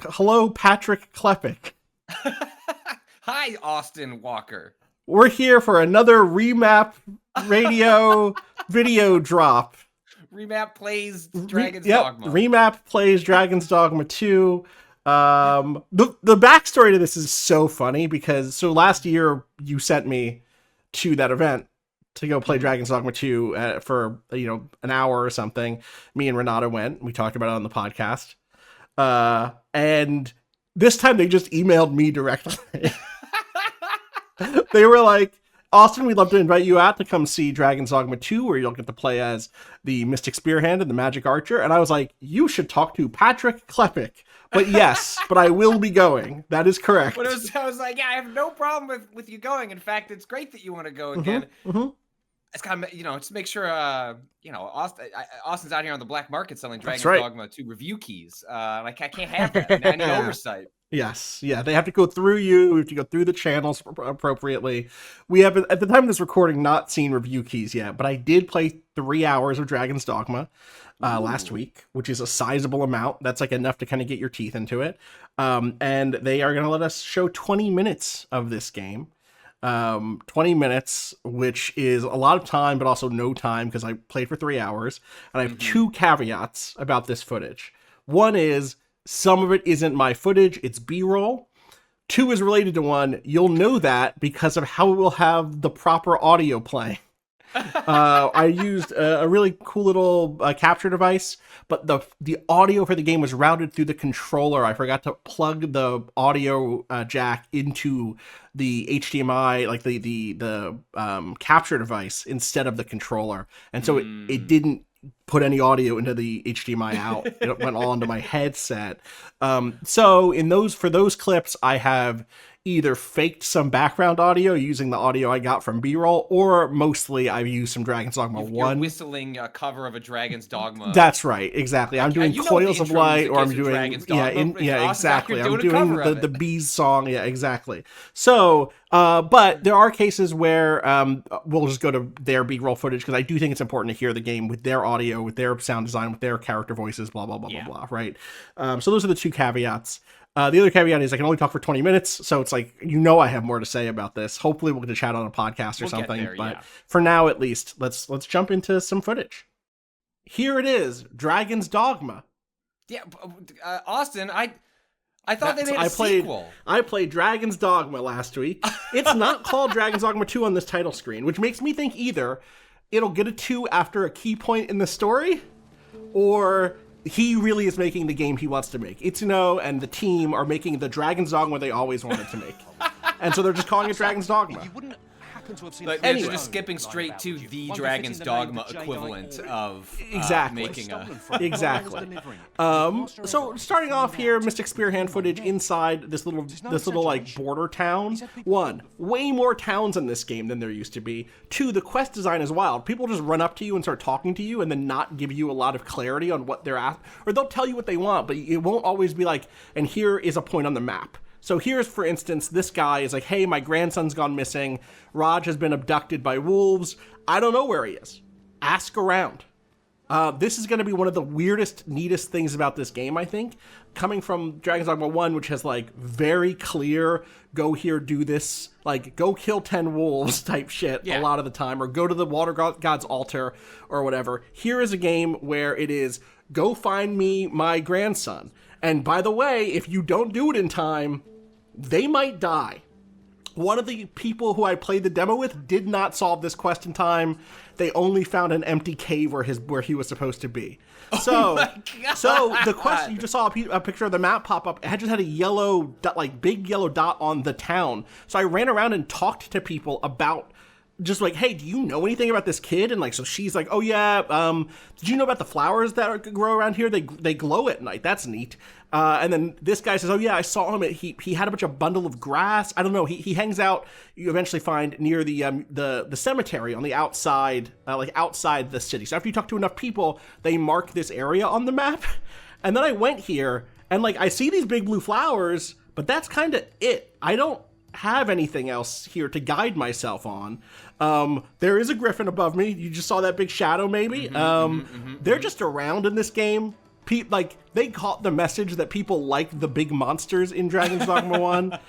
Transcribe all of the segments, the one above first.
Hello, Patrick Klepek. Hi, Austin Walker. We're here for another Remap Radio video drop. Remap plays Dragon's Dogma. Remap plays Dragon's Dogma 2. The backstory to this is so funny because last year you sent me to that event to go play Dragon's Dogma 2 for an hour or something. Me and Renata went. We talked about it on the podcast. And this time they just emailed me directly. They were like, Austin, we'd love to invite you out to come see Dragon's Dogma 2, where you'll get to play as the Mystic Spearhand and the Magic Archer. And I was like, you should talk to Patrick Klepek. But yes, but I will be going. That is correct. But I was like, yeah, I have no problem with you going. In fact, it's great that you want to go again. It's kind of, just make sure, Austin's out here on the black market selling Dragon's Dogma 2 review keys. I can't have that. I need oversight. Yes. Yeah. They have to go through you. We have to go through the channels appropriately. We have, at the time of this recording, not seen review keys yet, but I did play 3 hours of Dragon's Dogma last week, which is a sizable amount. That's like enough to kind of get your teeth into it. And they are going to let us show 20 minutes of this game. 20 minutes, which is a lot of time, but also no time because I played for 3 hours. And I have two caveats about this footage. One is some of it isn't my footage, it's B-roll. Two is related to one. You'll know that because of how it will have the proper audio playing. I used a really cool little capture device, but the audio for the game was routed through the controller. I forgot to plug the audio jack into the HDMI, like the capture device, instead of the controller, and so it didn't put any audio into the HDMI out. It went all into my headset. So for those clips, I have either faked some background audio using the audio I got from B-roll, or mostly I've used some Dragon's Dogma 1. You're whistling a cover of a Dragon's Dogma. That's right, exactly. I'm doing Coils of Light, or I'm doing exactly. I'm doing the Bees song. Yeah, exactly. So, but there are cases where we'll just go to their B-roll footage because I do think it's important to hear the game with their audio, with their sound design, with their character voices, blah blah blah blah blah. Right. So those are the two caveats. The other caveat is I can only talk for 20 minutes, so it's like, I have more to say about this. Hopefully we'll get to chat on a podcast or something, but for now at least, let's jump into some footage. Here it is, Dragon's Dogma. Yeah, Austin, I thought they made a sequel. I played Dragon's Dogma last week. It's not called Dragon's Dogma 2 on this title screen, which makes me think either it'll get a 2 after a key point in the story, or he really is making the game he wants to make. Itsuno and the team are making the Dragon's Dogma they always wanted to make. And so they're just calling it Dragon's Dogma. They're just skipping straight to the Dragon's Dogma equivalent of making a... Exactly. So starting off here, Mystic Spearhand footage inside this little like border town. 1, way more towns in this game than there used to be. 2, the quest design is wild. People just run up to you and start talking to you and then not give you a lot of clarity on what they're after. Or they'll tell you what they want, but it won't always be like, and here is a point on the map. So here's, for instance, this guy is like, hey, my grandson's gone missing. Raj has been abducted by wolves. I don't know where he is. Ask around. This is going to be one of the weirdest, neatest things about this game, I think. Coming from Dragon's Dogma 1, which has, like, very clear, go here, do this, like, go kill 10 wolves type shit a lot of the time, or go to the water god's altar, or whatever. Here is a game where it is, go find me my grandson. And by the way, if you don't do it in time, they might die. One of the people who I played the demo with did not solve this quest in time. They only found an empty cave where he was supposed to be. So the quest, you just saw a picture of the map pop up. It just had a yellow, big yellow dot on the town. So I ran around and talked to people about, just like, hey, do you know anything about this kid? And like, so she's like, oh yeah, did you know about the flowers that grow around here? They glow at night. That's neat. And then this guy says, oh yeah, I saw him. He had a bunch of bundle of grass. I don't know. He hangs out. You eventually find near the cemetery on the outside, outside the city. So after you talk to enough people, they mark this area on the map. And then I went here and I see these big blue flowers, but that's kind of it. I don't have anything else here to guide myself on. There is a Griffin above me. You just saw that big shadow, maybe. They're just around in this game. like they caught the message that people like the big monsters in Dragon's Dogma 1.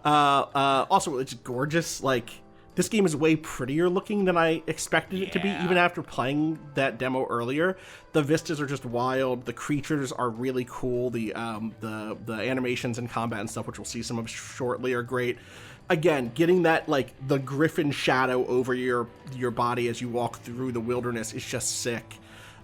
Also, it's gorgeous. Like, this game is way prettier looking than I expected it to be, even after playing that demo earlier. The vistas are just wild. The creatures are really cool. The animations and combat and stuff, which we'll see some of shortly, are great. Again, getting that, like, the Griffin shadow over your body as you walk through the wilderness is just sick.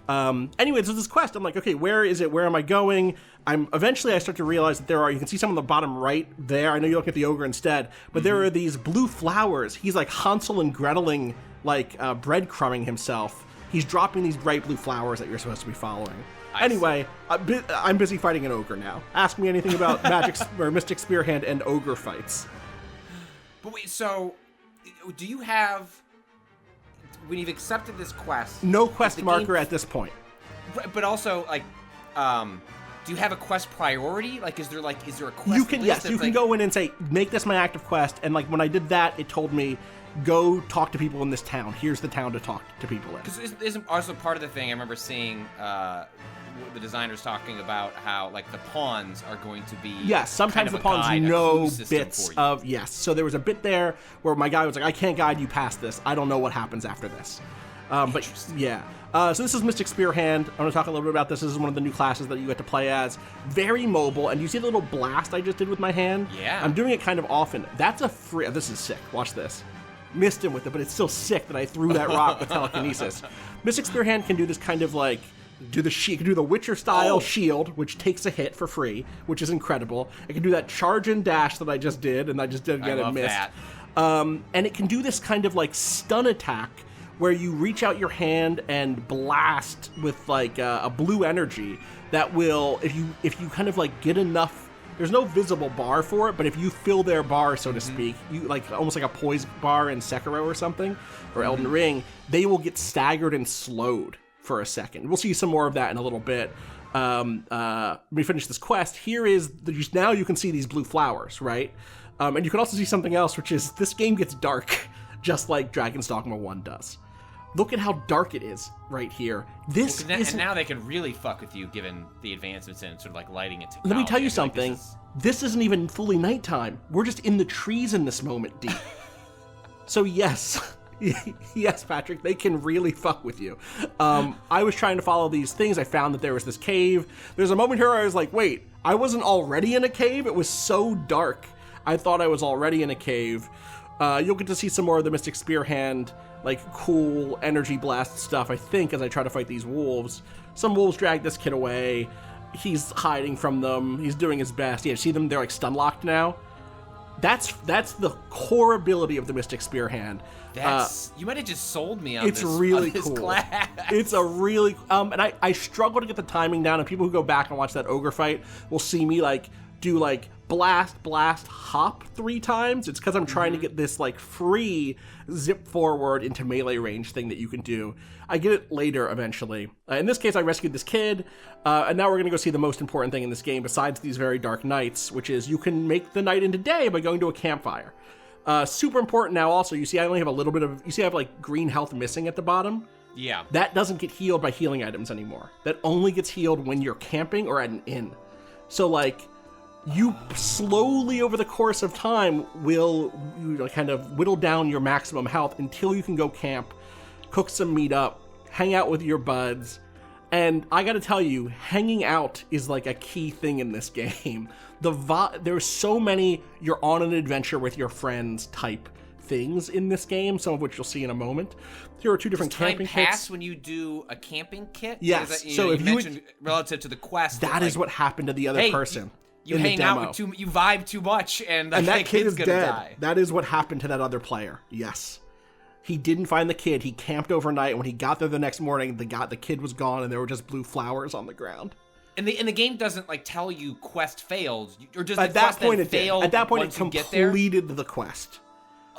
Anyway, so this quest, I'm like, okay, where is it? Where am I going? Eventually I start to realize that you can see some on the bottom right there. I know you're looking at the ogre instead, but there are these blue flowers. He's like Hansel and Greteling, like, breadcrumbing himself. He's dropping these bright blue flowers that you're supposed to be following. Anyway, I'm busy fighting an ogre now. Ask me anything about magic or Mystic Spearhand and ogre fights. But wait, so do you have... When you've accepted this quest... No quest marker at this point. But also, like, do you have a quest priority? Like, is there a quest You can, yes, you can go in and say, make this my active quest, and, like, when I did that, it told me, go talk to people in this town. Here's the town to talk to people in. Because isn't also part of the thing, I remember seeing the designers talking about how, like, the pawns are going to be... Yes, sometimes the pawns know bits of... Yes, so there was a bit there where my guy was like, I can't guide you past this. I don't know what happens after this. But, yeah. So this is Mystic Spearhand. I'm going to talk a little bit about this. This is one of the new classes that you get to play as. Very mobile, and you see the little blast I just did with my hand? Yeah. I'm doing it kind of often. That's a free... This is sick. Watch this. Missed him with it, but it's still sick that I threw that rock with telekinesis. Mystic Spearhand can do this kind of, like... Can do the Witcher-style shield, which takes a hit for free, which is incredible. It can do that charge and dash that I just did, and I just did again and missed. That. And it can do this kind of, like, stun attack where you reach out your hand and blast with, like, a blue energy that will, if you kind of, like, get enough... There's no visible bar for it, but if you fill their bar, so to speak, you like almost like a poise bar in Sekiro or something, or Elden Ring, they will get staggered and slowed for a second. We'll see some more of that in a little bit. Let me finish this quest. Here is now you can see these blue flowers, right? And you can also see something else, which is this game gets dark, just like Dragon's Dogma 1 does. Look at how dark it is right here. And now they can really fuck with you, given the advancements in sort of like lighting and technology. Let me tell you something. This isn't even fully nighttime. We're just in the trees in this moment, D. So yes. Yes, Patrick, they can really fuck with you. I was trying to follow these things. I found that there was this cave. There's a moment here where I was like, wait, I wasn't already in a cave? It was so dark. I thought I was already in a cave. You'll get to see some more of the Mystic Spearhand, like, cool energy blast stuff, I think, as I try to fight these wolves. Some wolves drag this kid away. He's hiding from them. He's doing his best. Yeah, see them? They're, like, stun-locked now. That's the core ability of the Mystic Spearhand. You might have just sold me on it's really this cool. class. It's a really and I struggle to get the timing down, and people who go back and watch that ogre fight will see me like do like blast, hop 3 times. It's because I'm trying to get this like free zip forward into melee range thing that you can do. I get it later eventually. In this case, I rescued this kid, and now we're gonna go see the most important thing in this game besides these very dark nights, which is you can make the night into day by going to a campfire. Super important now also, you see I only have a little bit of, you see I have like green health missing at the bottom? Yeah. That doesn't get healed by healing items anymore. That only gets healed when you're camping or at an inn. So like, you slowly over the course of time will kind of whittle down your maximum health until you can go camp, cook some meat up, hang out with your buds. And I gotta tell you, hanging out is like a key thing in this game. There's so many you're on an adventure with your friends type things in this game, some of which you'll see in a moment. Here are 2 different camping kits. Does time pass when you do a camping kit? Yes. So if you mentioned relative to the quest, that is what happened to the other person. You hang out with you vibe too much, and that kid is gonna dead. Die. That is what happened to that other player. Yes. He didn't find the kid. He camped overnight. When he got there the next morning, the kid was gone, and there were just blue flowers on the ground. And the game doesn't like tell you quest failed, or does at the that quest point then it fail? At that point, it completed the quest.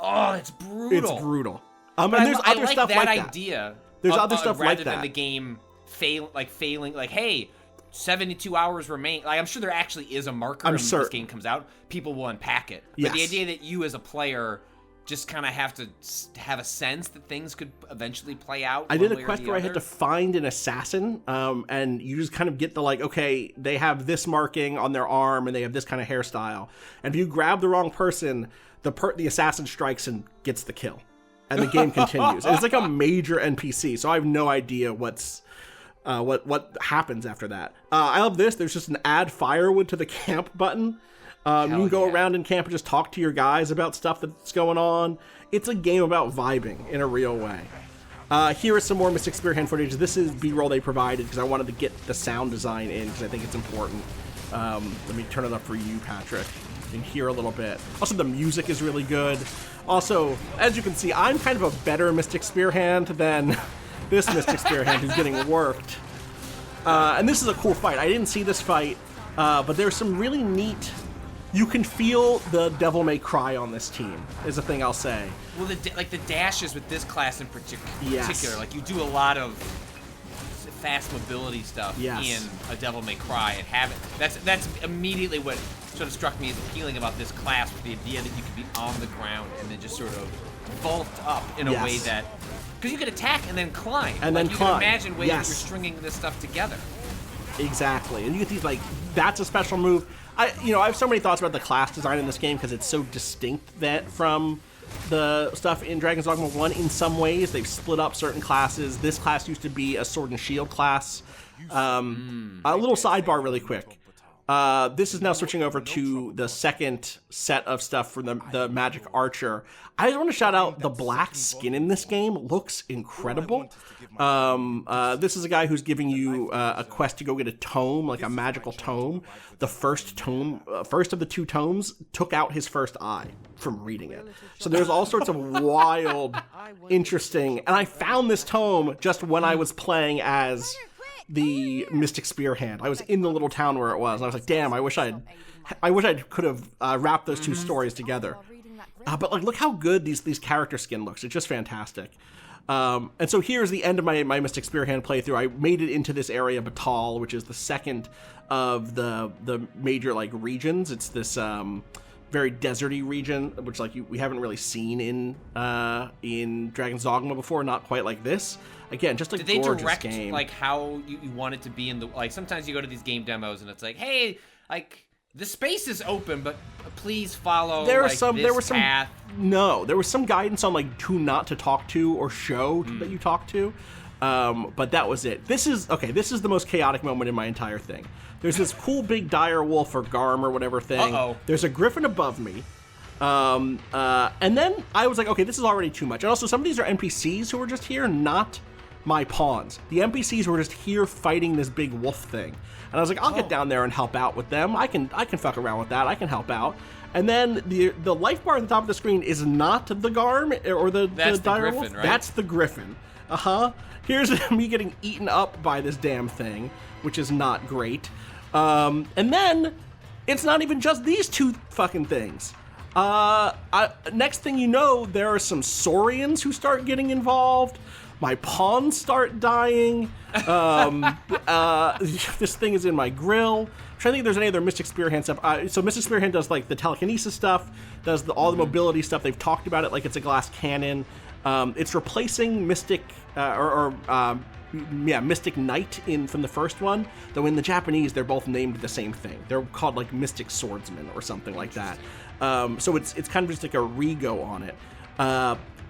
Oh, it's brutal. It's brutal. And there's other like stuff that like that. Idea. There's other stuff like that. Rather than the game failing, like, hey, 72 hours remain. Like, I'm sure there actually is a marker when this game comes out. People will unpack it. But the idea that you as a player just kind of have to have a sense that things could eventually play out. I did a quest where I had to find an assassin, and you just kind of get the, like, okay, they have this marking on their arm and they have this kind of hairstyle. And if you grab the wrong person, the assassin strikes and gets the kill. And the game continues. It's like a major NPC, so I have no idea what happens after that. I love this. There's just an add firewood to the camp button. You can go around in camp and just talk to your guys about stuff that's going on. It's a game about vibing in a real way. Here is some more Mystic Spearhand footage. This is B-roll they provided because I wanted to get the sound design in because I think it's important. Let me turn it up for you, Patrick. You can hear a little bit. Also, the music is really good. Also, as you can see, I'm kind of a better Mystic Spearhand than this Mystic Spearhand who's getting worked. And this is a cool fight. I didn't see this fight, but there's some really neat... You can feel the Devil May Cry on this team, is the thing I'll say. Well, the dashes with this class in particular, Yes. like you do a lot of fast mobility stuff Yes. in a Devil May Cry, and that's immediately what sort of struck me as appealing about this class, with the idea that you could be on the ground and then just sort of vault up in a way that, because you could attack and then climb, and then you climb. can imagine ways that you're stringing this stuff together. Exactly, and you get these, like, that's a special move. I have so many thoughts about the class design in this game because it's so distinct from the stuff in Dragon's Dogma 1 in some ways. They've split up certain classes. This class used to be a sword and shield class. A little sidebar really quick. This is now switching over to the second set of stuff for the Magic Archer. I just want to shout out the black skin in this game looks incredible. This is a guy who's giving you a quest to go get a tome, like a magical tome. The first of the two tomes took out his first eye from reading it. So there's all sorts of wild, interesting, and I found this tome just when I was playing as the Mystic Spearhand. I was in the little town where it was, and I was like, damn, I wish I could have wrapped those two stories together. But like, look how good these character skin looks. It's just fantastic. And so here's the end of my Mystic Spearhand playthrough. I made it into this area, Batal, which is the second of the major, like, regions. It's this very deserty region, which, like, we haven't really seen in Dragon's Dogma before. Not quite like this. Again, just a gorgeous game. Did they direct, like, how you want it to be in the... Like, sometimes you go to these game demos and it's like, hey, like, the space is open, but please follow, there was some path. No, there was some guidance on, like, who not to talk to or show that you talk to. But that was it. This is the most chaotic moment in my entire thing. There's this cool big dire wolf or Garm or whatever thing. Uh-oh. There's a Griffin above me. And then I was like, okay, this is already too much. And also, some of these are NPCs who are just here, not my pawns. The NPCs were just here fighting this big wolf thing. And I was like, I'll get down there and help out with them. I can fuck around with that. I can help out. And then the life bar at the top of the screen is not the Garm or the dire wolf. Right? That's the Griffin. Here's me getting eaten up by this damn thing, which is not great. And then it's not even just these two fucking things. Next thing you know, there are some Saurians who start getting involved. My pawns start dying. This thing is in my grill. I'm trying to think if there's any other Mystic Spearhand stuff. So Mystic Spearhand does, like, the telekinesis stuff, does all the mobility stuff. They've talked about it like it's a glass cannon. It's replacing Mystic Mystic Knight from the first one, though in the Japanese they're both named the same thing. They're called, like, Mystic Swordsman or something like that. So it's kind of just like a rego on it.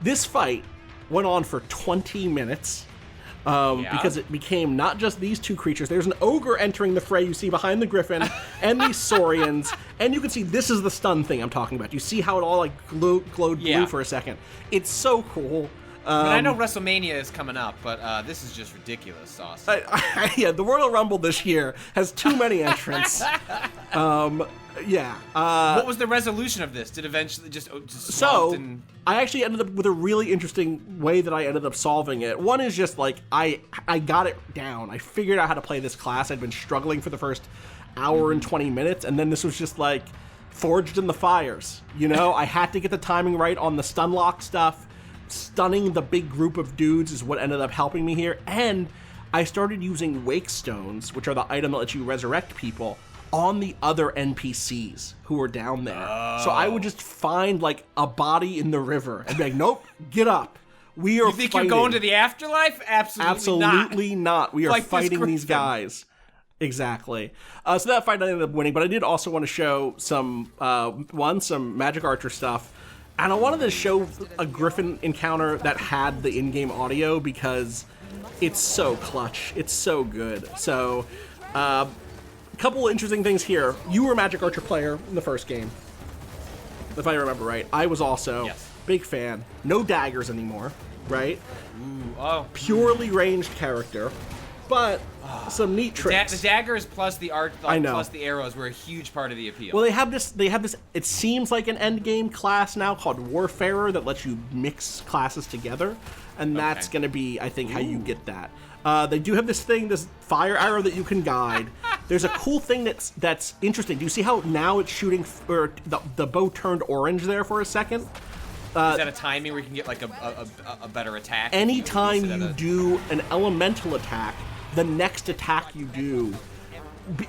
This fight went on for 20 minutes because it became not just these two creatures. There's an ogre entering the fray you see behind the Griffin and these Saurians, and you can see this is the stun thing I'm talking about. You see how it all, like, glowed blue for a second. It's so cool. I know WrestleMania is coming up, but this is just ridiculous, sauce. Yeah, the Royal Rumble this year has too many entrants. What was the resolution of this? Did eventually just so I actually ended up with a really interesting way that I ended up solving it. One is just, like, I got it down. I figured out how to play this class. I'd been struggling for the first hour and 20 minutes, and then this was just, like, forged in the fires. You know, I had to get the timing right on the stun lock stuff. Stunning the big group of dudes is what ended up helping me here, and I started using wake stones, which are the item that lets you resurrect people, on the other NPCs who were down there. So I would just find like a body in the river and be like, nope, get up. We are You think fighting. you're going to the afterlife? Absolutely not. We are Like this fighting these Griffin. guys. Exactly. So that fight I ended up winning, but I did also want to show some Magic Archer stuff. And I wanted to show a Griffin encounter that had the in-game audio because it's so clutch. It's so good. So, a couple of interesting things here. You were a Magic Archer player in the first game, if I remember right. I was also. Yes. Big fan. No daggers anymore, right? Ooh, oh. Purely ranged character, but some neat tricks. The daggers plus the art, I know. plus the arrows were a huge part of the appeal. Well, they have this. It seems like an end game class now called Warfarer that lets you mix classes together, and that's going to be, I think, how you get that. They do have this thing, this fire arrow that you can guide. There's a cool thing that's interesting. Do you see how now it's shooting, or the bow turned orange there for a second? Is that a timing where you can get like a better attack? Anytime you do an elemental attack, the next attack you do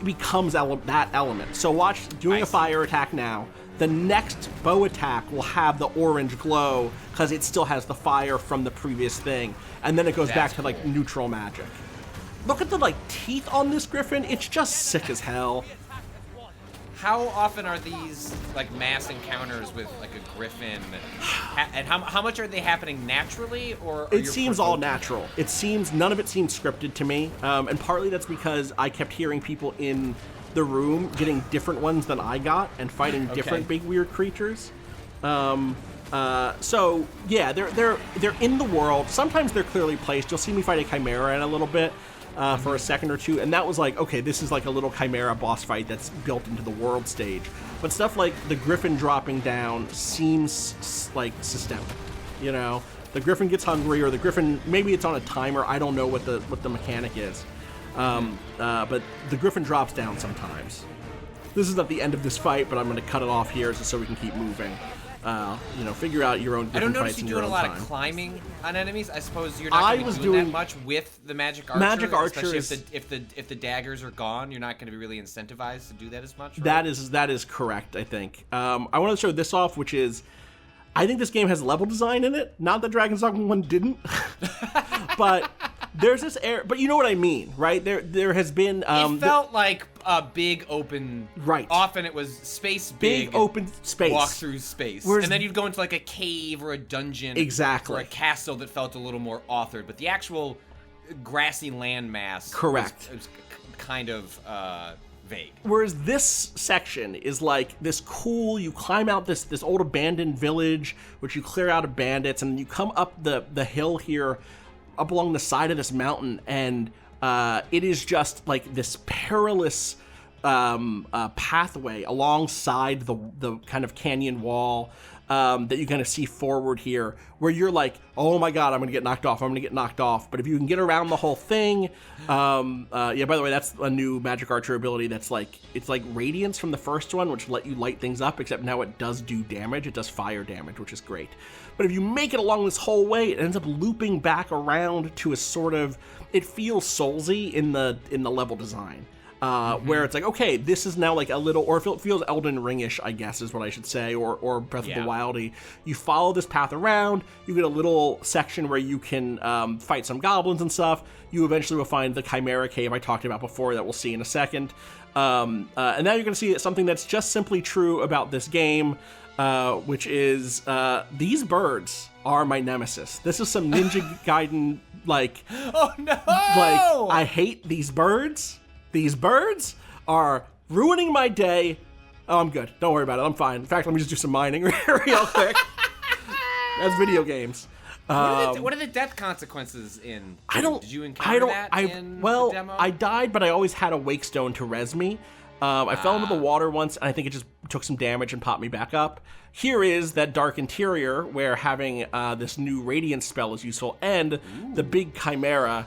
becomes that element. So watch doing a fire attack now. The next bow attack will have the orange glow because it still has the fire from the previous thing, and then it goes back to like neutral magic. Look at the like teeth on this Griffin. It's just sick as hell. How often are these like mass encounters with like a Griffin, and how much are they happening naturally, or it seems all natural? It seems none of it seems scripted to me, and partly that's because I kept hearing people in the room getting different ones than I got and fighting different big weird creatures. So yeah, they're in the world. Sometimes they're clearly placed. You'll see me fight a Chimera in a little bit. For a second or two, and that was like, okay, this is like a little Chimera boss fight that's built into the world stage. But stuff like the Griffin dropping down seems like systemic, you know? The Griffin gets hungry, or the Griffin, maybe it's on a timer, I don't know what the mechanic is. But the Griffin drops down sometimes. This is not the end of this fight, but I'm going to cut it off here just so we can keep moving. Figure out your own Griffin fights in your own time. I don't notice you doing a lot of climbing on enemies. I suppose you're not going to be doing that much with the Magic Archer. Magic Archer especially if the daggers are gone, you're not going to be really incentivized to do that as much. Right? That is correct, I think. I want to show this off, which is, I think this game has level design in it. Not that Dragon's Dogma 1 didn't, but there's this air. But you know what I mean, right? There has been. It felt like a big open. Right. Often it was big open space. Walk through space, and then you'd go into like a cave or a dungeon, exactly, or a castle that felt a little more authored. But the actual grassy landmass, correct, was kind of vague. Whereas this section is like this cool, you climb out this old abandoned village, which you clear out of bandits, and you come up the hill here, up along the side of this mountain, and it is just like this perilous pathway alongside the kind of canyon wall that you kind of see forward here, where you're like, oh my god, I'm gonna get knocked off. But if you can get around the whole thing, by the way, that's a new Magic Archer ability that's like, it's like Radiance from the first one, which let you light things up, except now it does do damage. It does fire damage, which is great. But if you make it along this whole way, it ends up looping back around to a sort of, it feels Soulsy in the level design. Where it's like, okay, this is now like a little, or it feels Elden Ring-ish, I guess is what I should say, or Breath of the Wildy. You follow this path around, you get a little section where you can fight some goblins and stuff. You eventually will find the Chimera Cave I talked about before that we'll see in a second. And now you're going to see something that's just simply true about this game, which is these birds are my nemesis. This is some Ninja Gaiden, like, oh no! Like, I hate these birds. These birds are ruining my day. Oh, I'm good. Don't worry about it. I'm fine. In fact, let me just do some mining real quick. That's video games. What are the death consequences in? Did you encounter that in the demo? I died, but I always had a wake stone to res me. I fell into the water once, and I think it just took some damage and popped me back up. Here is that dark interior where having this new radiance spell is useful, and the big chimera.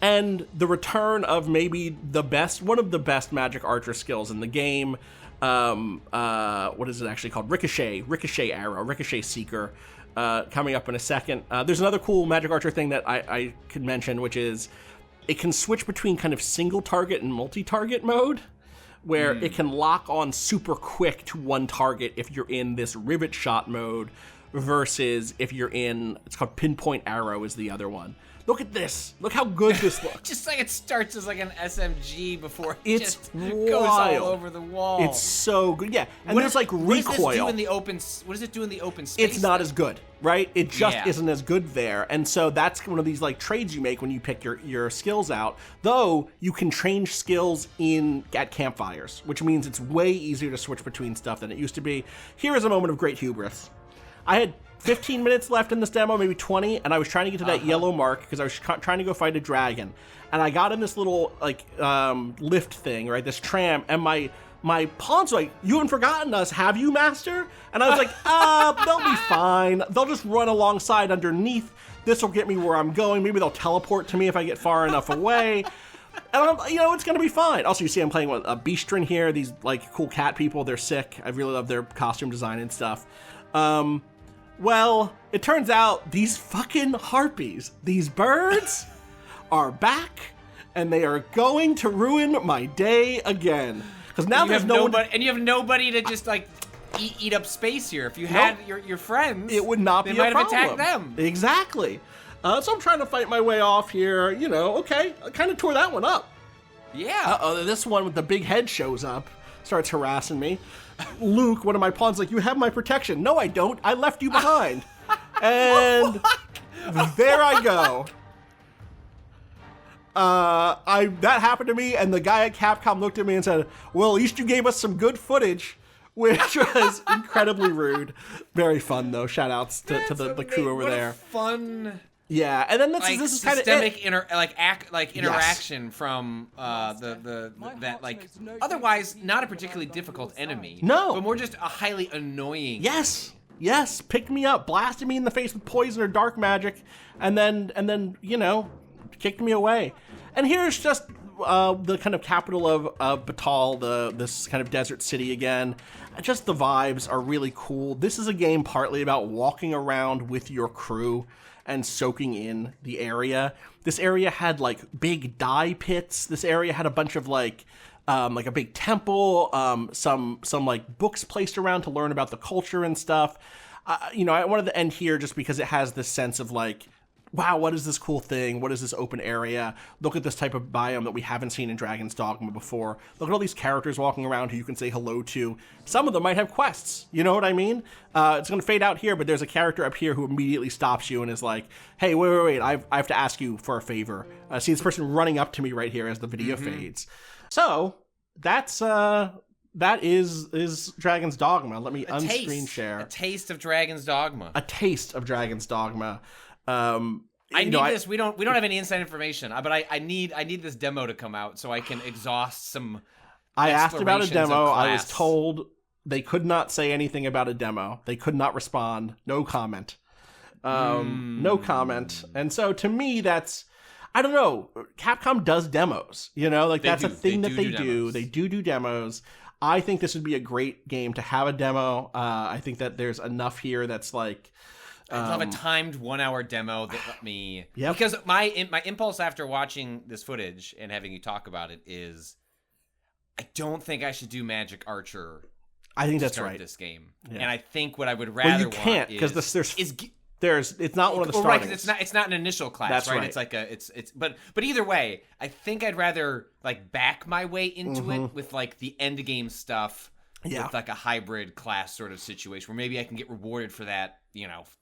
And the return of maybe one of the best Magic Archer skills in the game. What is it actually called? Ricochet Arrow, Ricochet Seeker, coming up in a second. There's another cool Magic Archer thing that I could mention, which is it can switch between kind of single target and multi-target mode, where it can lock on super quick to one target if you're in this rivet shot mode versus if you're in, it's called pinpoint arrow is the other one. Look at this. Look how good this looks. Just like it starts as like an SMG before it it's just wild. goes all over the wall. It's so good. Yeah, and there's like recoil. What does it do in the open space? It's not as good, right? It just Yeah. isn't as good there. And so that's one of these like trades you make when you pick your skills out. Though you can change skills at campfires, which means it's way easier to switch between stuff than it used to be. Here is a moment of great hubris. I had 15 minutes left in this demo, maybe 20, and I was trying to get to that yellow mark because I was trying to go fight a dragon. And I got in this little like lift thing, right? This tram, and my pawn's like, "You haven't forgotten us, have you, master?" And I was like, they'll be fine. They'll just run alongside underneath. This will get me where I'm going. Maybe they'll teleport to me if I get far enough away. And it's going to be fine. Also, you see I'm playing with a Beastrin here. These like cool cat people. They're sick. I really love their costume design and stuff. Well, it turns out these fucking harpies, these birds, are back, and they are going to ruin my day again. Because now there's nobody, and you have nobody to just like eat up space here. If you had your friends, it would not be a problem. They might have attacked them. Exactly. So I'm trying to fight my way off here. Okay, I kind of tore that one up. Yeah. This one with the big head shows up, starts harassing me. Luke, one of my pawns, like, "You have my protection." No, I don't. I left you behind. And there I go. That happened to me, and the guy at Capcom looked at me and said, "Well, at least you gave us some good footage," which was incredibly rude. Very fun, though. Shout outs to the crew over there. Fun. Yeah, and then this is kind of systemic interaction from that like otherwise not a particularly difficult enemy. No, but more just a highly annoying. Yes, picked me up, blasted me in the face with poison or dark magic, and then kicked me away. And here's just the kind of capital of Batal, this kind of desert city again. Just the vibes are really cool. This is a game partly about walking around with your crew and soaking in the area. This area had like big dye pits. This area had a bunch of like a big temple, some like books placed around to learn about the culture and stuff. I wanted to end here just because it has this sense of like, wow, what is this cool thing? What is this open area? Look at this type of biome that we haven't seen in Dragon's Dogma before. Look at all these characters walking around who you can say hello to. Some of them might have quests. You know what I mean? It's going to fade out here, but there's a character up here who immediately stops you and is like, "Hey, wait. I have to ask you for a favor." See this person running up to me right here as the video fades. So that is Dragon's Dogma. Let me unscreen share. A taste of Dragon's Dogma. A taste of Dragon's Dogma. I need this. We don't have any inside information, but I need this demo to come out so I can exhaust some. I asked about a demo. I was told they could not say anything about a demo. They could not respond. No comment. No comment. And so to me, that's, I don't know. Capcom does demos. That's a thing that they do. They do demos. I think this would be a great game to have a demo. I think that there's enough here that's like. I'd love a timed 1 hour demo that let me. Yep. Because my impulse after watching this footage and having you talk about it is, I don't think I should do Magic Archer. I think that's right. This game, yeah. And I think what I would rather you can't because it's not one of the right, startings. It's not an initial class, that's right? It's like but either way, I think I'd rather like back my way into it with like the end game stuff. Yeah. With like a hybrid class sort of situation where maybe I can get rewarded for that,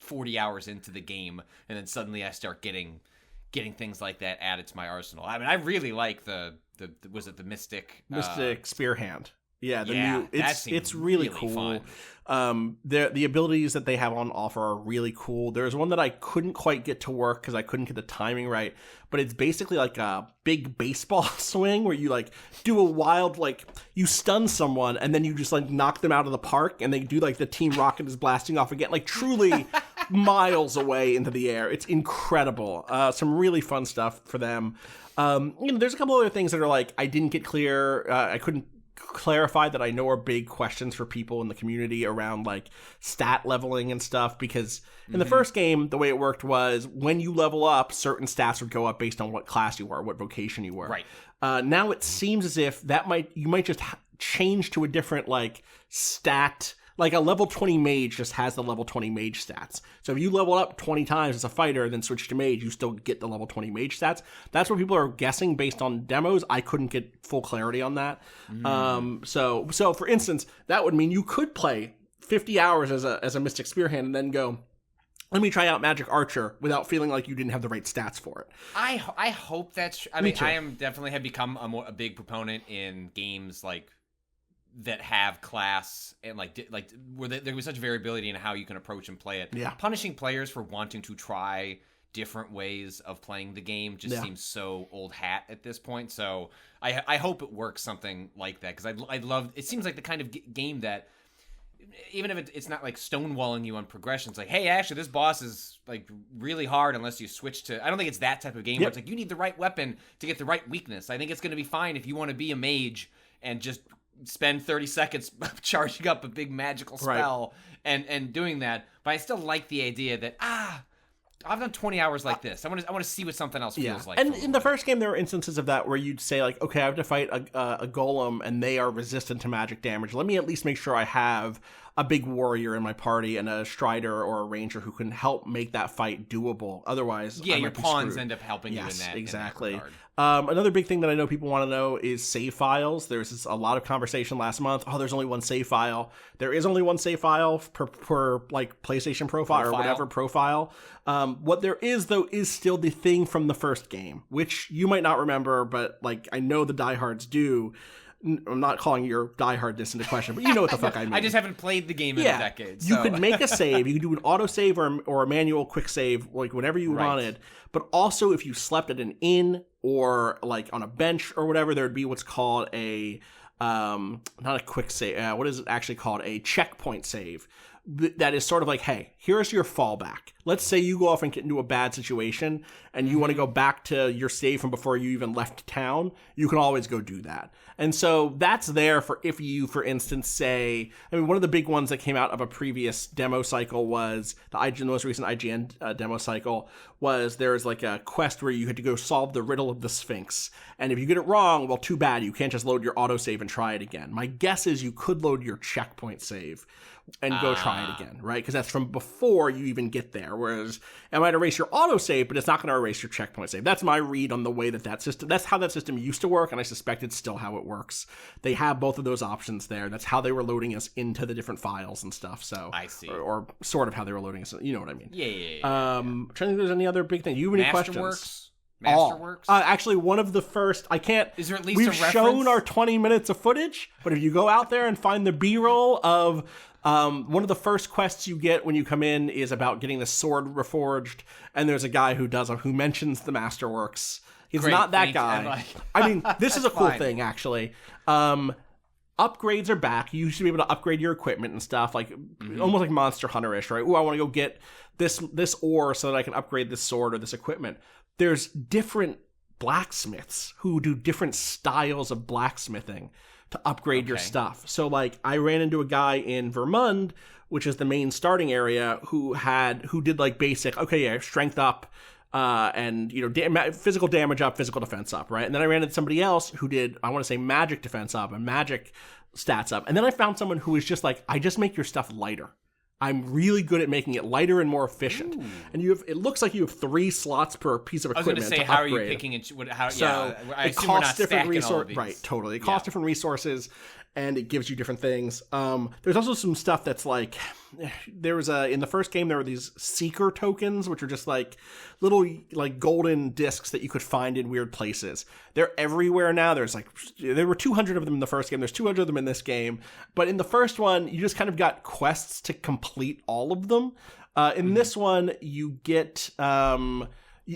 40 hours into the game, and then suddenly I start getting things like that added to my arsenal. I mean, I really like the Mystic Spear Hand. Yeah, new it's really cool. Fun. The abilities that they have on offer are really cool. There's one that I couldn't quite get to work because I couldn't get the timing right, but it's basically like a big baseball swing where you like do a wild, like you stun someone and then you just like knock them out of the park and they do like the Team Rocket is blasting off again, like truly miles away into the air. It's incredible. Some really fun stuff for them. There's a couple other things that are like I didn't get clear. I couldn't clarify that I know are big questions for people in the community around like stat leveling and stuff, because in the first game the way it worked was when you level up, certain stats would go up based on what class you were, what vocation you were. Right. Now it seems as if you might just change to a different like stat. Like a level 20 mage just has the level 20 mage stats. So if you level up 20 times as a fighter and then switch to mage, you still get the level 20 mage stats. That's what people are guessing based on demos. I couldn't get full clarity on that. So for instance, that would mean you could play 50 hours as a Mystic Spearhand and then go, let me try out Magic Archer without feeling like you didn't have the right stats for it. I hope that's... I mean, I am definitely have become a big proponent in games like that have class and like where there was such variability in how you can approach and play it. Yeah. Punishing players for wanting to try different ways of playing the game just seems so old hat at this point. So I hope it works something like that, because I'd love... It seems like the kind of game that, even if it's not like stonewalling you on progression, it's like, hey, actually, this boss is like really hard unless you switch to... I don't think it's that type of game where it's like you need the right weapon to get the right weakness. I think it's going to be fine if you want to be a mage and just spend 30 seconds charging up a big magical spell and doing that. But I still like the idea that, I've done 20 hours like this. I want to see what something else feels like. And in the first game, there were instances of that where you'd say, like, okay, I have to fight a golem, and they are resistant to magic damage. Let me at least make sure I have a big warrior in my party and a strider or a ranger who can help make that fight doable. Otherwise, I your might be pawns screwed. end up helping you in that. Exactly. In that regard. Another big thing that I know people want to know is save files. There's a lot of conversation last month. Oh, there's only one save file. There is only one save file per like PlayStation profile or whatever profile. What there is, though, is still the thing from the first game, which you might not remember, but like I know the diehards do. I'm not calling your diehardness into question, but you know what the fuck I mean. I just haven't played the game in a decade. So. You could make a save. You could do an auto save or a manual quick save, like whatever you wanted. But also, if you slept at an inn or like on a bench or whatever, there would be what's called a not a quick save. What is it actually called? A checkpoint save. That is sort of like, hey, here's your fallback. Let's say you go off and get into a bad situation and you want to go back to your save from before you even left town. You can always go do that. And so that's there for if you, for instance, say, I mean, one of the big ones that came out of a previous demo cycle was the most recent IGN demo cycle was there's like a quest where you had to go solve the riddle of the Sphinx. And if you get it wrong, well, too bad. You can't just load your autosave and try it again. My guess is you could load your checkpoint save and go try it again, right? Because that's from before you even get there. Whereas it might erase your autosave, but it's not going to erase your checkpoint save. That's my read on the way that system, that's how that system used to work, and I suspect it's still how it works. They have both of those options there. That's how they were loading us into the different files and stuff. So I see. Or sort of how they were loading us. You know what I mean? Yeah. I'm trying to think if there's any other big thing. You have any questions? Masterworks? Actually, one of the first, I can't... Is there at least we've a reference? shown our 20 minutes of footage, but if you go out there and find the B-roll of... one of the first quests you get when you come in is about getting the sword reforged, and there's a guy who mentions the Masterworks. He's not that guy. I mean, this is a cool thing, actually. Upgrades are back. You used to be able to upgrade your equipment and stuff, like almost like Monster Hunter-ish, right? Ooh, I want to go get this ore so that I can upgrade this sword or this equipment. There's different blacksmiths who do different styles of blacksmithing to upgrade your stuff. So like I ran into a guy in Vermund, which is the main starting area, who did like basic, strength up, and physical damage up, physical defense up, right? And then I ran into somebody else who did, I want to say, magic defense up and magic stats up. And then I found someone who was just like, I just make your stuff lighter. I'm really good at making it lighter and more efficient. Ooh. And it looks like you have 3 slots per piece of equipment. I was going to say, how are you picking it? It costs different resources. Right, totally. It costs different resources, and it gives you different things. There's also some stuff that's like, in the first game, there were these seeker tokens, which are just like little like golden discs that you could find in weird places. They're everywhere now. There were 200 of them in the first game. There's 200 of them in this game. But in the first one, you just kind of got quests to complete all of them. In this one, you get...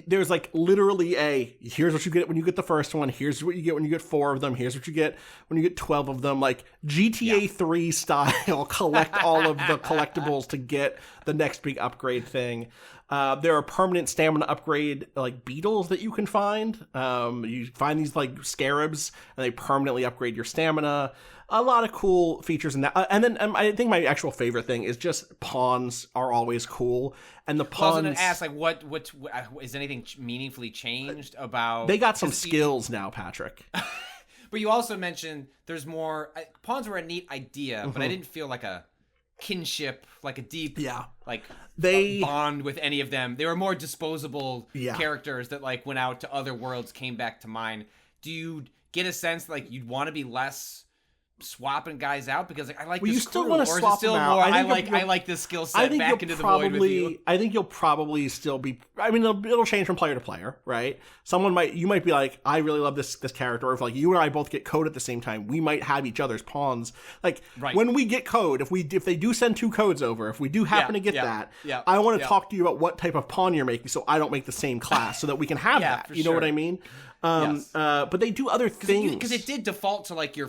there's like literally here's what you get when you get the first one, here's what you get when you get 4 of them, here's what you get when you get 12 of them, like GTA 3 style, collect all of the collectibles to get the next big upgrade thing. There are permanent stamina upgrade like beetles that you can find. You find these like scarabs and they permanently upgrade your stamina. A lot of cool features in that. And then I think my actual favorite thing is just pawns are always cool. And the pawns... I was going to ask, like, what is anything meaningfully changed about... They got some skills now, Patrick. But you also mentioned there's more. Pawns were a neat idea, but I didn't feel like a kinship, like a deep, bond with any of them. They were more disposable characters that like went out to other worlds, came back to mine. Do you get a sense like you'd want to be less swapping guys out because like I like this still crew, want to or swap is it still them out. more I like this skill set back into the void with you? I think you'll probably still be. I mean, it'll change from player to player, right? You might be like, I really love this character. Or if like you and I both get code at the same time, we might have each other's pawns. Like when we get code, if they do send 2 codes over, if we do happen to get that, I want to talk to you about what type of pawn you're making, so I don't make the same class, so that we can have that. You know what I mean? But they do other things because it did default to like your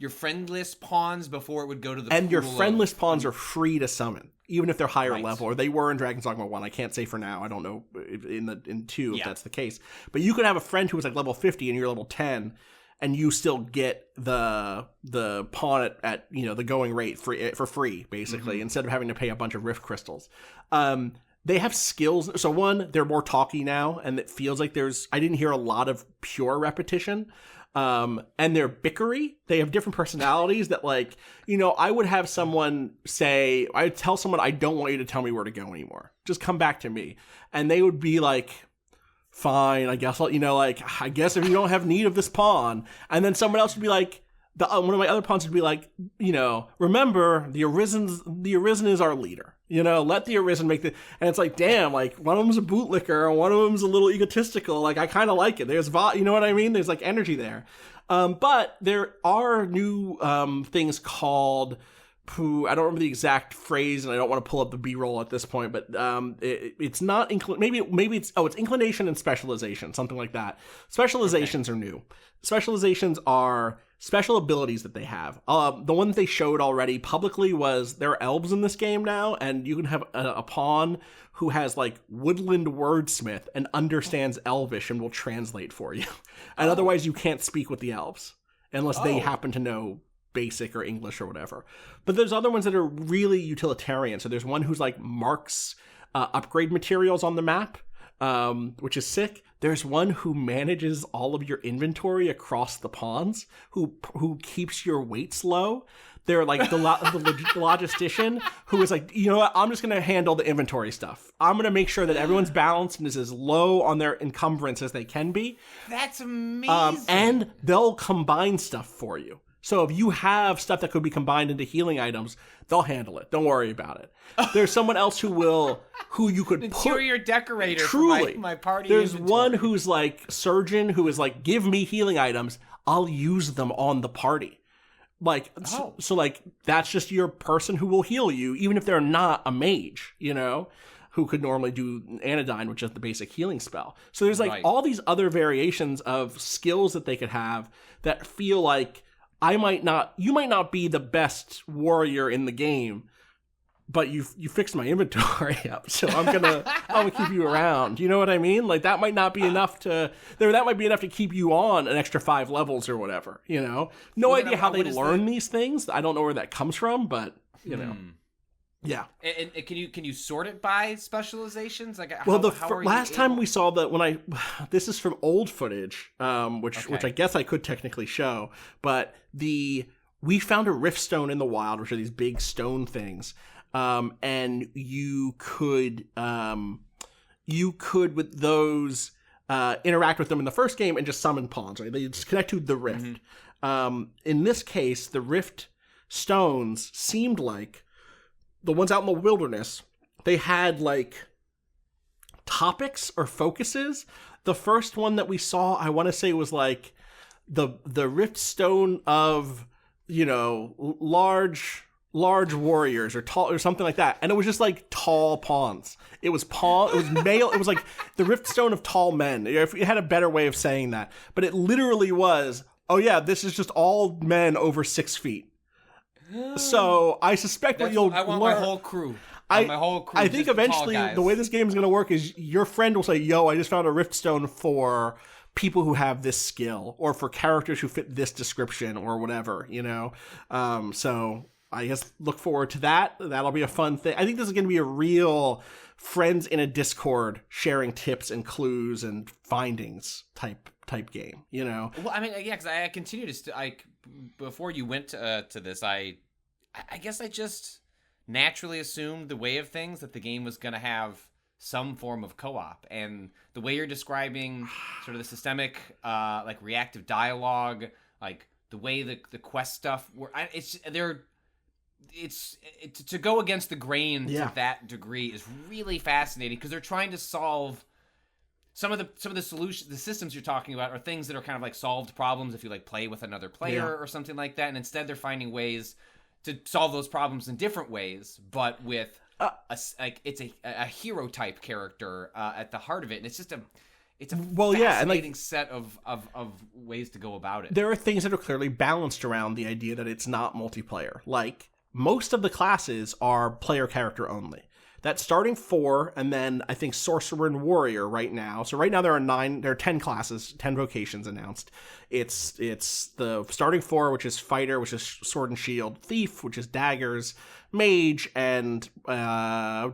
friendless pawns before it would go to the and your friendless pawns are free to summon, even if they're higher level, or they were in Dragon's Dogma 1. I can't say for now. I don't know in 2 if that's the case. But you could have a friend who was like level 50 and you're level 10, and you still get the pawn at the going rate for free, basically, instead of having to pay a bunch of Rift crystals. They have skills. So one, they're more talky now, and it feels like I didn't hear a lot of pure repetition. And they're bickery. They have different personalities that like, I would have someone say, I would tell someone, I don't want you to tell me where to go anymore. Just come back to me. And they would be like, fine, I guess I guess if you don't have need of this pawn. And then someone else would be like, one of my other pawns would be like, remember the Arisen is our leader. Let the Arisen make and it's like, damn, like one of them's a bootlicker and one of them's a little egotistical. Like I kind of like it. There's you know what I mean? There's like energy there. But there are new things called I don't remember the exact phrase, and I don't want to pull up the B-roll at this point, but it's not maybe it's inclination and specialization, something like that. Specializations are new. Specializations are special abilities that they have. The one that they showed already publicly was there are elves in this game now, and you can have a pawn who has like woodland wordsmith and understands Elvish and will translate for you. And otherwise you can't speak with the elves unless they happen to know basic or English or whatever. But there's other ones that are really utilitarian. So there's one who's like marks upgrade materials on the map, which is sick. There's one who manages all of your inventory across the pawns, who keeps your weights low. They're like the logistician who is like, you know what, I'm just going to handle the inventory stuff. I'm going to make sure that everyone's balanced and is as low on their encumbrance as they can be. That's amazing. And they'll combine stuff for you. So if you have stuff that could be combined into healing items, they'll handle it. Don't worry about it. There's someone else who you could interior decorator. Truly, for my party. There's inventory. one who's like surgeon who is like, give me healing items. I'll use them on the party. Like, so like that's just your person who will heal you, even if they're not a mage, who could normally do Anodyne, which is the basic healing spell. So there's like all these other variations of skills that they could have that feel like you might not be the best warrior in the game, but you fixed my inventory up, so I'm gonna keep you around. You know what I mean? Like that might not be enough that might be enough to keep you on an extra 5 levels or whatever. No idea how they learn these things. I don't know where that comes from, but yeah. And can you sort it by specializations? Like, last time we saw that this is from old footage, which I guess I could technically show, but we found a rift stone in the wild, which are these big stone things, and you could with those interact with them in the first game and just summon pawns. Right, they just connect to the rift. In this case, the rift stones seemed like the ones out in the wilderness, they had like topics or focuses. The first one that we saw, I want to say, was like the rift stone of, large warriors or tall or something like that. And it was just like tall pawns. It was male. It was like the rift stone of tall men. If you had a better way of saying that, but it literally was, oh yeah, this is just all men over 6 feet. So I suspect what you'll I want learn, my whole crew. I think eventually the way this game is going to work is your friend will say, yo, I just found a rift stone for people who have this skill or for characters who fit this description or whatever, So I guess look forward to that. That'll be a fun thing. I think this is going to be a real friends in a Discord sharing tips and clues and findings type game, you know? Well, I mean, yeah, because I continue to before you went to this, I guess I just naturally assumed the way of things that the game was going to have some form of co-op, and the way you're describing sort of the systemic like reactive dialogue, like the way the quest stuff it's to go against the grain to that degree is really fascinating, because they're trying to solve some of the solutions. The systems you're talking about are things that are kind of like solved problems if you like play with another player or something like that, and instead they're finding ways to solve those problems in different ways, but with it's a hero type character at the heart of it, and it's just a fascinating set of ways to go about it. There are things that are clearly balanced around the idea that it's not multiplayer. Like, most of the classes are player character only. That's starting 4, and then I think Sorcerer and Warrior right now. So right now there are 10 classes, 10 vocations announced. It's the starting 4, which is Fighter, which is Sword and Shield, Thief, which is daggers, Mage, and Archer.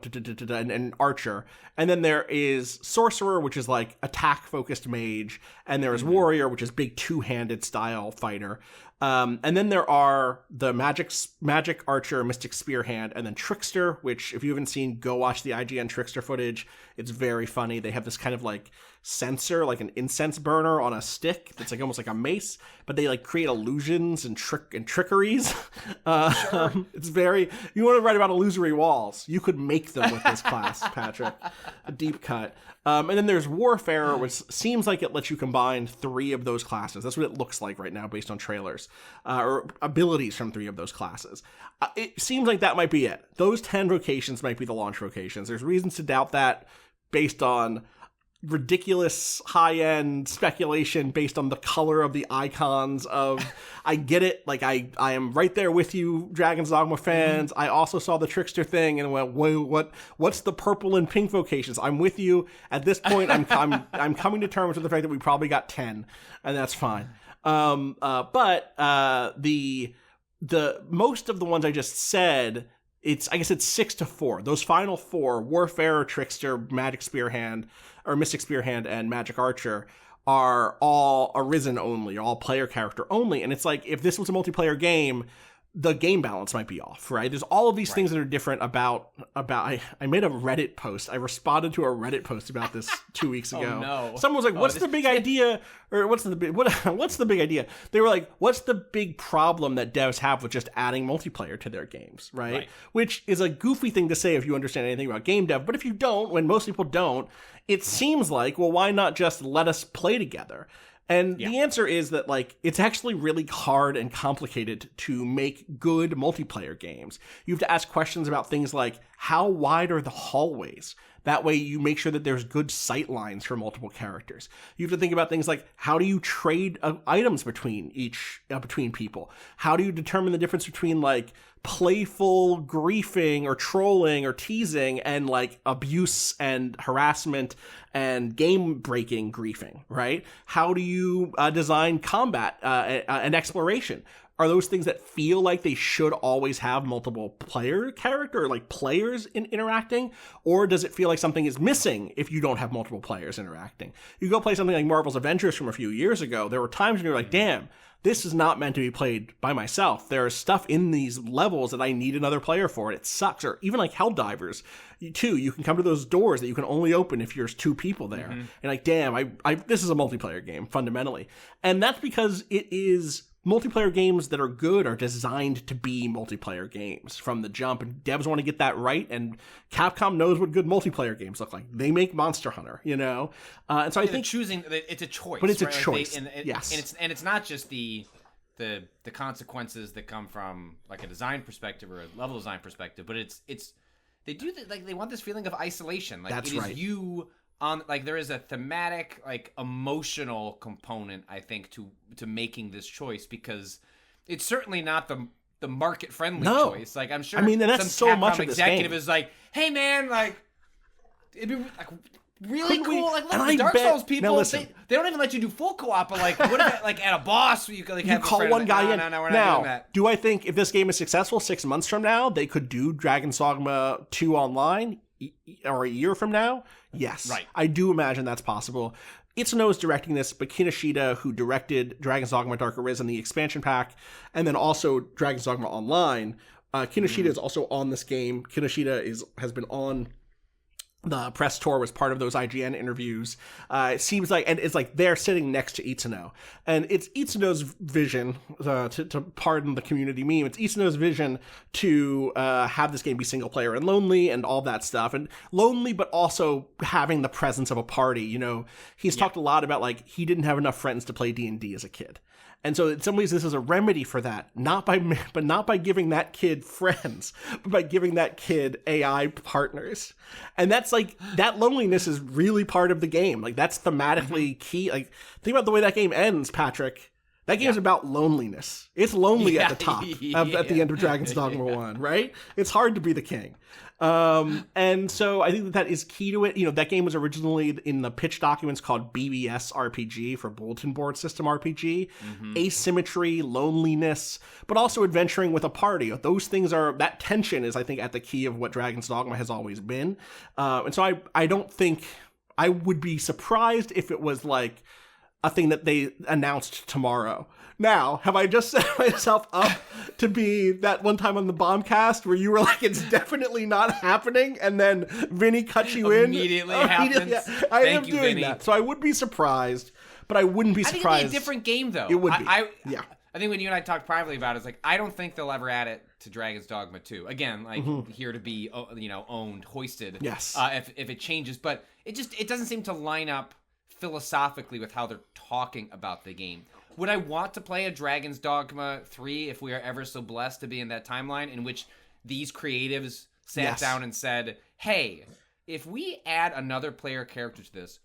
And then there is Sorcerer, which is like attack-focused mage, and there is Warrior, which is big two-handed style fighter. And then there are the Magic Archer, Mystic Spearhand, and then Trickster, which, if you haven't seen, go watch the IGN Trickster footage. It's very funny. They have this kind of like sensor, like an incense burner on a stick that's like almost like a mace, but they like create illusions and trickeries. It's very, you want to write about illusory walls, you could make them with this class, Patrick. A deep cut. And then there's Warfare, which seems like it lets you combine 3 of those classes. That's what it looks like right now based on trailers, or abilities from 3 of those classes. It seems like that might be it. Those 10 vocations might be the launch vocations. There's reasons to doubt that based on ridiculous high-end speculation based on the color of the icons of I get it, like I am right there with you, Dragon's Dogma fans. I also saw the Trickster thing and went, what's the purple and pink vocations? I'm with you at this point. I'm coming to terms with the fact that we probably got 10, and that's fine. But the most of the ones I just said, I guess it's 6-4. Those final 4, Warfare, Trickster, Magic Spearhand, or Mystic Spearhand, and Magic Archer, are all Arisen only, all player character only. And it's like, if this was a multiplayer game, the game balance might be off, right? There's all of these things that are different about I made a Reddit post. I responded to a Reddit post about this 2 weeks ago. Oh, no. Someone was like, what's the big idea? Or what's the big idea? They were like, what's the big problem that devs have with just adding multiplayer to their games, right? Which is a goofy thing to say if you understand anything about game dev. But if you don't, when most people don't, it seems like, well, why not just let us play together? And the answer is that, like, it's actually really hard and complicated to make good multiplayer games. You have to ask questions about things like, how wide are the hallways? That way you make sure that there's good sight lines for multiple characters. You have to think about things like, how do you trade items between people? How do you determine the difference between, like, playful griefing or trolling or teasing and like abuse and harassment and game breaking griefing, right? How do you design combat and exploration? Are those things that feel like they should always have multiple player character, or like players interacting? Or does it feel like something is missing if you don't have multiple players interacting? You go play something like Marvel's Avengers from a few years ago, there were times when you're like, damn, this is not meant to be played by myself. There is stuff in these levels that I need another player for. It sucks. Or even like Helldivers, too. You can come to those doors that you can only open if there's 2 people there. And like, damn, this is a multiplayer game, fundamentally. And that's because it is multiplayer games that are good are designed to be multiplayer games from the jump, and devs want to get that right, and Capcom knows what good multiplayer games look like. They make Monster Hunter, you know? And so I think it's a choice. But it's right? a choice, yes. And it's not just the consequences that come from like a design perspective or a level design perspective, but it's they do like they want this feeling of isolation. Like that's it is right. You on like there is a thematic like emotional component, I think, to making this choice, because it's certainly not the market friendly choice. Like I'm sure and that's some so Capcom much of this executive game. is like, hey man, like it'd be like really Couldn't cool. we? Like, look, And the I Dark bet- Souls people, Now listen. they don't even let you do full co-op, but like, what if, like, at a boss, you could, like, You have call friend, one like, guy in. No, we're not Now, doing that. do I think if this game is successful 6 months from now, they could do Dragon's Dogma 2 online, or a year from now? Yes. Right. I do imagine that's possible. Itsuno is directing this, but Kinoshita, who directed Dragon's Dogma Dark Arisen, the expansion pack, and then also Dragon's Dogma Online, Kinoshita is also on this game. Kinoshita has been on the press tour, was part of those IGN interviews. It seems like, and it's like they're sitting next to Itsuno, and it's Itsuno's vision, to pardon the community meme, it's Itsuno's vision to have this game be single player and lonely and all that stuff, and lonely but also having the presence of a party. You know, he's talked a lot about like he didn't have enough friends to play D&D as a kid. And so in some ways this is a remedy for that, not by giving that kid friends, but by giving that kid AI partners. And that's like, that loneliness is really part of the game. Like that's thematically key. Like think about the way that game ends, Patrick. That game is about loneliness. It's lonely at the top, at the end of Dragon's Dogma 1, right? It's hard to be the king. And so I think that is key to it. You know, that game was originally in the pitch documents called BBS RPG, for Bulletin Board System RPG. Asymmetry, loneliness, but also adventuring with a party. Those things that tension is, I think, at the key of what Dragon's Dogma has always been. And so I don't think, I would be surprised if it was like a thing that they announced tomorrow. Now, have I just set myself up to be that one time on the Bombcast where you were like, it's definitely not happening, and then Vinny cut you in? Immediately happens. Yeah, I am you, doing Vinny. that. So I would be surprised, but I wouldn't be surprised. I think it'd be a different game, though. It would be. Yeah. I think when you and I talked privately about it, it's like, I don't think they'll ever add it to Dragon's Dogma 2. Again, like, here to be, owned, hoisted. Yes. If it changes. But it doesn't seem to line up philosophically with how they're talking about the game. Would I want to play a Dragon's Dogma 3 if we are ever so blessed to be in that timeline in which these creatives sat down and said, hey, if we add another player character to this,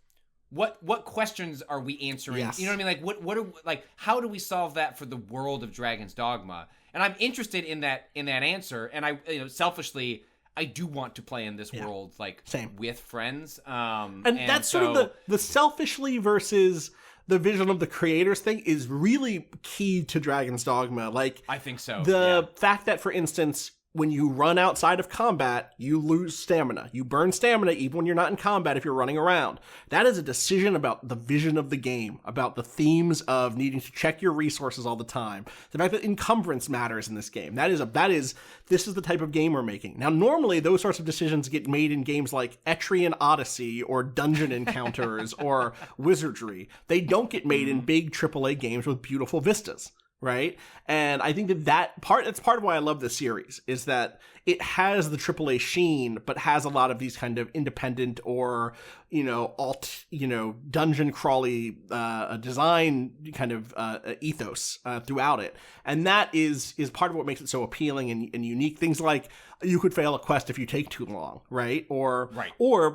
what questions are we answering? Yes. You know what I mean? Like how do we solve that for the world of Dragon's Dogma? And I'm interested in that answer. And I, selfishly, I do want to play in this world, like, Same. with friends. And that's sort of the selfishly versus the vision of the creators thing is really key to Dragon's Dogma. Like, I think so. The fact that, for instance, when you run outside of combat, you lose stamina. You burn stamina even when you're not in combat if you're running around. That is a decision about the vision of the game, about the themes of needing to check your resources all the time. The fact that encumbrance matters in this game. This is the type of game we're making. Now, normally those sorts of decisions get made in games like Etrian Odyssey or Dungeon Encounters or Wizardry. They don't get made in big AAA games with beautiful vistas. Right? And I think that's part of why I love this series, is that it has the AAA sheen, but has a lot of these kind of independent or, dungeon crawly, design kind of, ethos, throughout it. And that is part of what makes it so appealing and unique. Things like you could fail a quest if you take too long, right? Or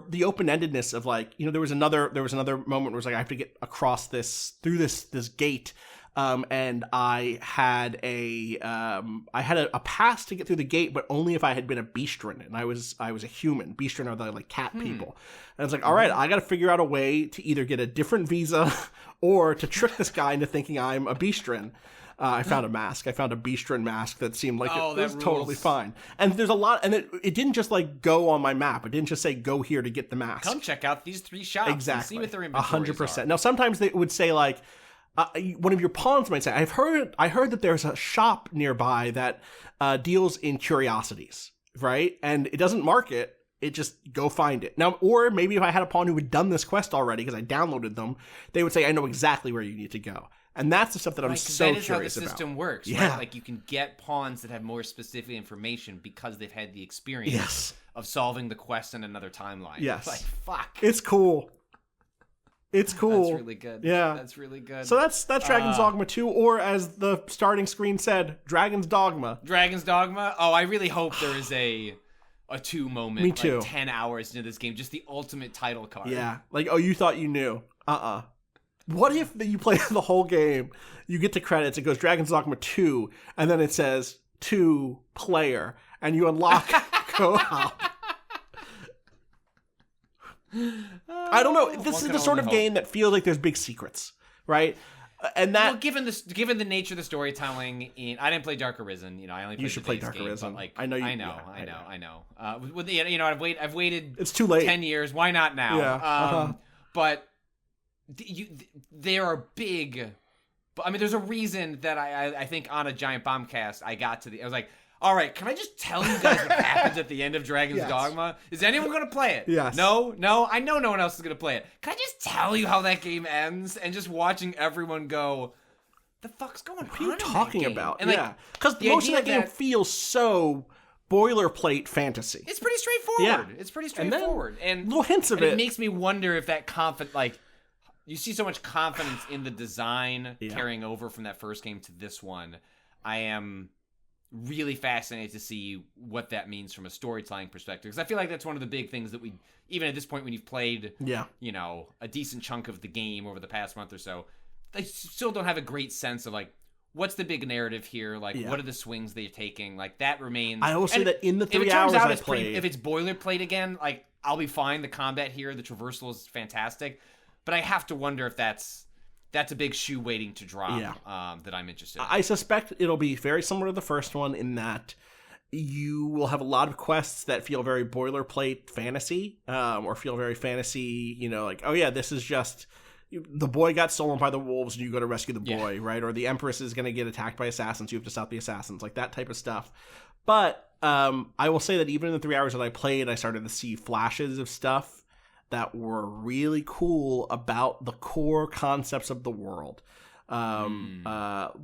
the open-endedness of like, there was another moment where it was like, I have to get across through this gate. And I had a pass to get through the gate, but only if I had been a Beastren, and I was a human. Beastren are the like cat people. And I was like, all right, I got to figure out a way to either get a different visa or to trick this guy into thinking I'm a Beastren. I found a mask. I found a Beastren mask that seemed like it was totally fine. And there's a lot, and it didn't just like go on my map. It didn't just say go here to get the mask. Come check out these 3 shops. Exactly. And see what their inventories 100%. are. Now sometimes they would say like, one of your pawns might say, I heard that there's a shop nearby that deals in curiosities, right? And it doesn't mark it. It just go find it. Now, or maybe if I had a pawn who had done this quest already because I downloaded them, they would say, I know exactly where you need to go. And that's the stuff that I'm so curious about. That is how the system works, yeah. Right? Like you can get pawns that have more specific information because they've had the experience of solving the quest in another timeline. Yes. Like, fuck. It's cool. It's cool. That's really good. Yeah. That's really good. So that's Dragon's Dogma 2, or as the starting screen said, Dragon's Dogma. Dragon's Dogma? Oh, I really hope there is a 2 moment. Me too. Like 10 hours into this game. Just the ultimate title card. Yeah. Like, oh, you thought you knew. What if you play the whole game, you get to credits, it goes Dragon's Dogma 2, and then it says 2 player, and you unlock co-op. I don't know. This is the sort of game that feels like there's big secrets, right? And that, given the nature of the storytelling, I didn't play Dark Arisen. I only played you should play Dark Arisen. Like, I know. I've waited. It's too late. 10 years. Why not now? Yeah. But there are big. I mean, there's a reason that I think on a Giant Bombcast I was like, all right, can I just tell you guys what happens at the end of Dragon's Dogma? Is anyone going to play it? Yes. No, I know no one else is going to play it. Can I just tell you how that game ends? And just watching everyone go, the fuck's going on? What are you talking about? And because most of that game feels so boilerplate fantasy. It's pretty straightforward. Yeah. It's pretty straightforward. And little hints of it. It makes me wonder if that you see so much confidence in the design carrying over from that first game to this one. I am really fascinated to see what that means from a storytelling perspective, because I feel like that's one of the big things that we, even at this point when you've played a decent chunk of the game over the past month or so, I still don't have a great sense of what's the big narrative here, what are the swings they're taking, that remains. I will say that in the 3 hours I played, if it's boilerplate again, I'll be fine. The combat here, the traversal is fantastic, but I have to wonder if that's a big shoe waiting to drop that I'm interested in. I suspect it'll be very similar to the first one in that you will have a lot of quests that feel very boilerplate fantasy, or feel very fantasy, oh yeah, this is just the boy got stolen by the wolves and you go to rescue the boy, right? Or the Empress is going to get attacked by assassins, you have to stop the assassins, that type of stuff. But I will say that even in the 3 hours that I played, I started to see flashes of stuff that were really cool about the core concepts of the world.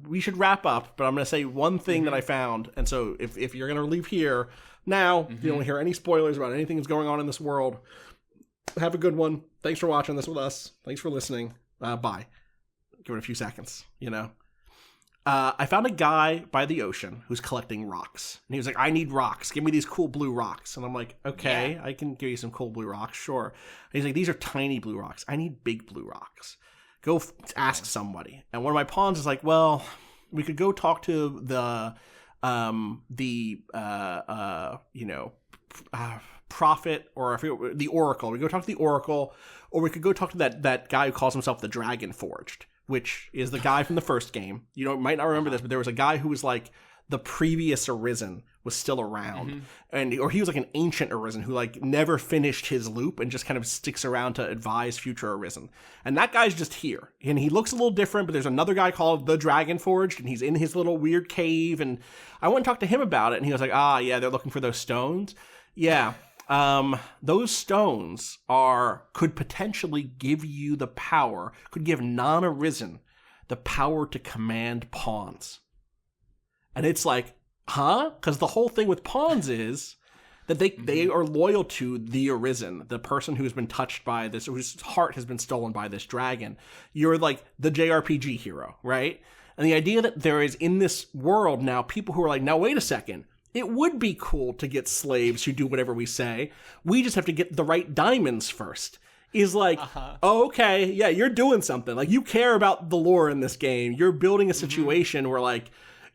We should wrap up, but I'm going to say one thing that I found. And so if you're going to leave here now, you don't hear any spoilers about anything that's going on in this world, have a good one. Thanks for watching this with us. Thanks for listening. Bye. Give it a few seconds, I found a guy by the ocean who's collecting rocks. And he was like, I need rocks. Give me these cool blue rocks. And I'm like, okay, I can give you some cool blue rocks. Sure. And he's like, these are tiny blue rocks. I need big blue rocks. Go ask somebody. And one of my pawns is like, well, we could go talk to the prophet, or I forget, the oracle. We go talk to the oracle, or we could go talk to that guy who calls himself the Dragon Forged, which is the guy from the first game. You might not remember this, but there was a guy who was the previous Arisen was still around, or he was an ancient Arisen who never finished his loop and just kind of sticks around to advise future Arisen. And that guy's just here, and he looks a little different. But there's another guy called the Dragon Forged, and he's in his little weird cave. And I went and talked to him about it, and he was like, yeah, they're looking for those stones. Yeah. Those stones could potentially give you the power, could give non-Arisen the power to command pawns. And it's huh? Because the whole thing with pawns is that they are loyal to the Arisen, the person who's been touched by this, whose heart has been stolen by this dragon. You're the JRPG hero, right? And the idea that there is in this world now people who are now wait a second, it would be cool to get slaves who do whatever we say. We just have to get the right diamonds first. Is oh, okay, yeah, you're doing something. You care about the lore in this game. You're building a situation where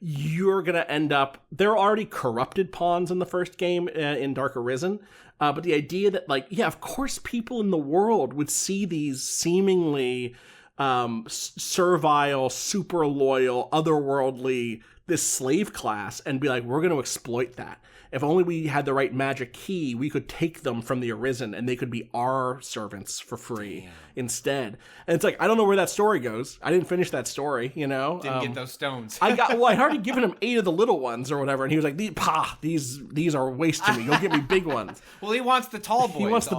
you're going to end up... There are already corrupted pawns in the first game in Dark Arisen. But the idea that, of course people in the world would see these seemingly servile, super loyal, otherworldly... this slave class and be we're going to exploit that. If only we had the right magic key, we could take them from the Arisen and they could be our servants for free instead. And it's I don't know where that story goes. I didn't finish that story, Didn't get those stones. I'd already given him 8 of the little ones or whatever, and he was like, these are waste to me. Go get me big ones. Well, he wants the tall boys. He wants the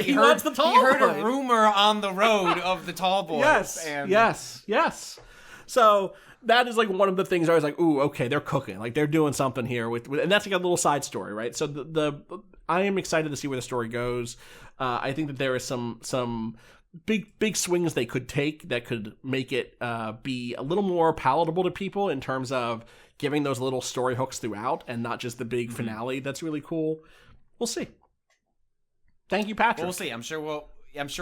he wants the tall boys. He heard a rumor on the road of the tall boys. Yes. So that is one of the things I was ooh, okay, they're cooking. They're doing something here with and that's a little side story, right? So I am excited to see where the story goes. I think that there is some big swings they could take that could make it be a little more palatable to people in terms of giving those little story hooks throughout and not just the big finale. That's really cool. We'll see. Thank you, Patrick. We'll see. I'm sure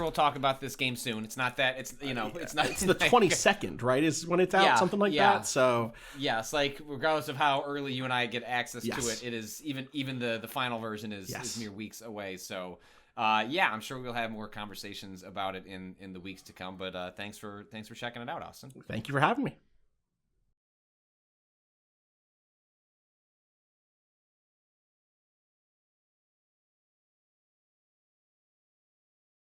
we'll talk about this game soon. It's not that it's it's not. It's the 22nd, right? Is when it's out, something like that. So yes, regardless of how early you and I get access to it, it is even the final version is mere weeks away. So yeah, I'm sure we'll have more conversations about it in the weeks to come. But thanks for checking it out, Austin. Thank you for having me.